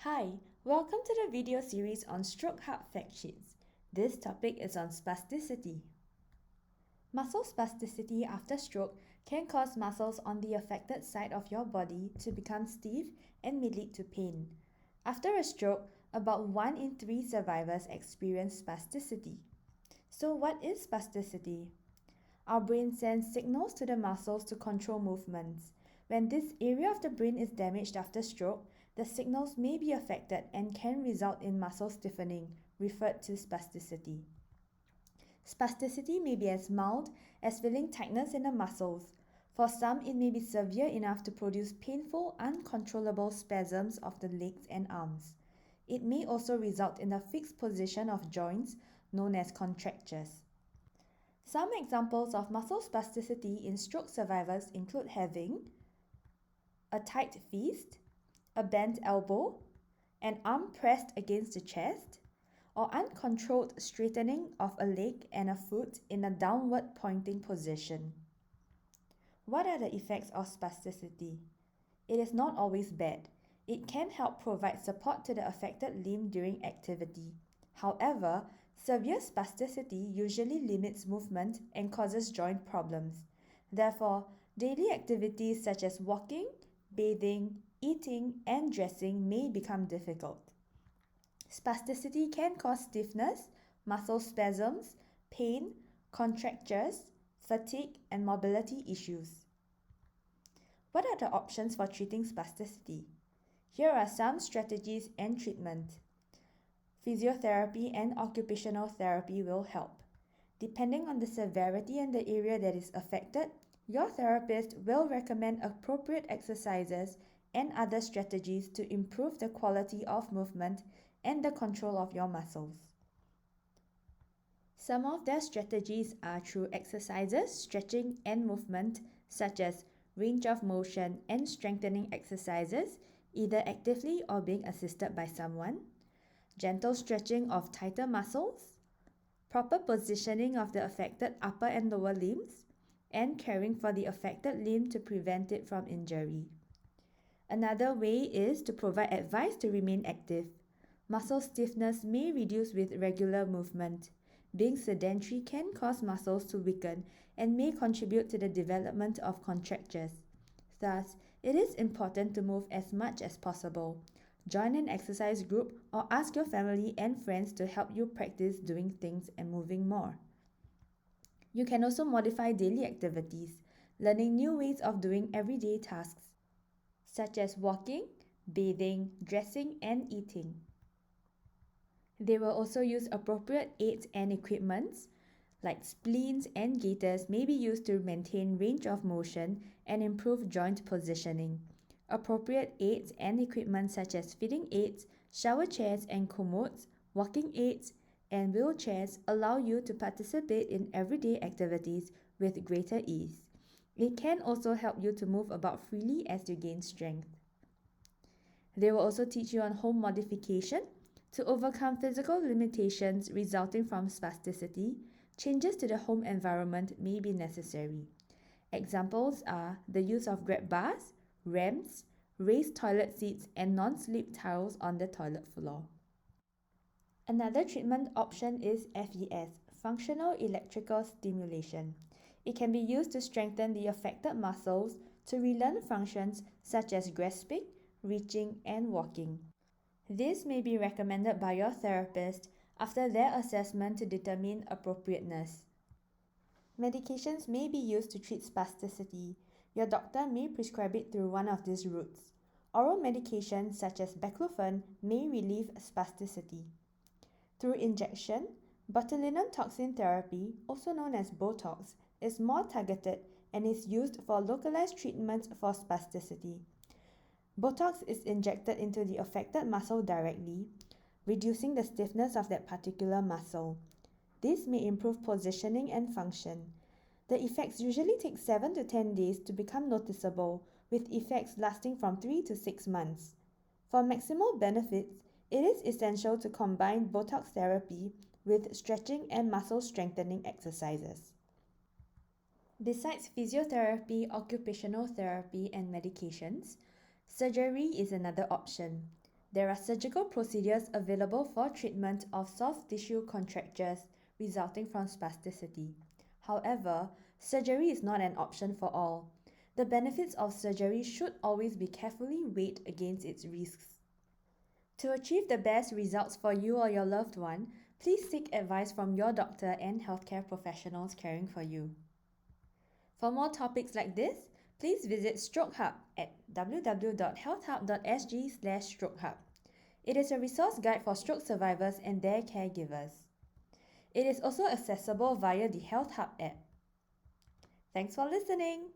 Hi, welcome to the video series on StrokeHub fact sheets. This topic is on spasticity. Muscle spasticity after stroke can cause muscles on the affected side of your body to become stiff and may lead to pain. After a stroke, about 1 in 3 survivors experience spasticity. So what is spasticity? Our brain sends signals to the muscles to control movements. When this area of the brain is damaged after stroke, the signals may be affected and can result in muscle stiffening, referred to spasticity. Spasticity may be as mild as feeling tightness in the muscles. For some, it may be severe enough to produce painful, uncontrollable spasms of the legs and arms. It may also result in a fixed position of joints, known as contractures. Some examples of muscle spasticity in stroke survivors include having a tight fist, a bent elbow, an arm pressed against the chest, or uncontrolled straightening of a leg and a foot in a downward pointing position. What are the effects of spasticity? It is not always bad. It can help provide support to the affected limb during activity. However, severe spasticity usually limits movement and causes joint problems. Therefore, daily activities such as walking, bathing, eating, and dressing may become difficult. Spasticity can cause stiffness, muscle spasms, pain, contractures, fatigue, and mobility issues. What are the options for treating spasticity? Here are some strategies and treatment. Physiotherapy and occupational therapy will help. Depending on the severity and the area that is affected, your therapist will recommend appropriate exercises and other strategies to improve the quality of movement and the control of your muscles. Some of their strategies are through exercises, stretching, and movement, such as range of motion and strengthening exercises, either actively or being assisted by someone, gentle stretching of tighter muscles, proper positioning of the affected upper and lower limbs, and caring for the affected limb to prevent it from injury. Another way is to provide advice to remain active. Muscle stiffness may reduce with regular movement. Being sedentary can cause muscles to weaken and may contribute to the development of contractures. Thus, it is important to move as much as possible. Join an exercise group or ask your family and friends to help you practice doing things and moving more. You can also modify daily activities, learning new ways of doing everyday tasks, such as walking, bathing, dressing, and eating. They will also use appropriate aids and equipments, like spleens and gaiters may be used to maintain range of motion and improve joint positioning. Appropriate aids and equipment such as feeding aids, shower chairs and commodes, walking aids, and wheelchairs allow you to participate in everyday activities with greater ease. It can also help you to move about freely as you gain strength. They will also teach you on home modification. To overcome physical limitations resulting from spasticity, changes to the home environment may be necessary. Examples are the use of grab bars, ramps, raised toilet seats, and non-slip tiles on the toilet floor. Another treatment option is FES, functional electrical stimulation. It can be used to strengthen the affected muscles to relearn functions such as grasping, reaching, and walking. This may be recommended by your therapist after their assessment to determine appropriateness. Medications may be used to treat spasticity. Your doctor may prescribe it through one of these routes. Oral medications such as baclofen may relieve spasticity. Through injection, botulinum toxin therapy, also known as Botox, is more targeted and is used for localized treatments for spasticity. Botox is injected into the affected muscle directly, reducing the stiffness of that particular muscle. This may improve positioning and function. The effects usually take 7 to 10 days to become noticeable, with effects lasting from 3 to 6 months. For maximal benefits, it is essential to combine Botox therapy with stretching and muscle strengthening exercises. Besides physiotherapy, occupational therapy, and medications, surgery is another option. There are surgical procedures available for treatment of soft tissue contractures resulting from spasticity. However, surgery is not an option for all. The benefits of surgery should always be carefully weighed against its risks. To achieve the best results for you or your loved one, please seek advice from your doctor and healthcare professionals caring for you. For more topics like this, please visit StrokeHub at www.healthhub.sg/StrokeHub. It is a resource guide for stroke survivors and their caregivers. It is also accessible via the Health Hub app. Thanks for listening!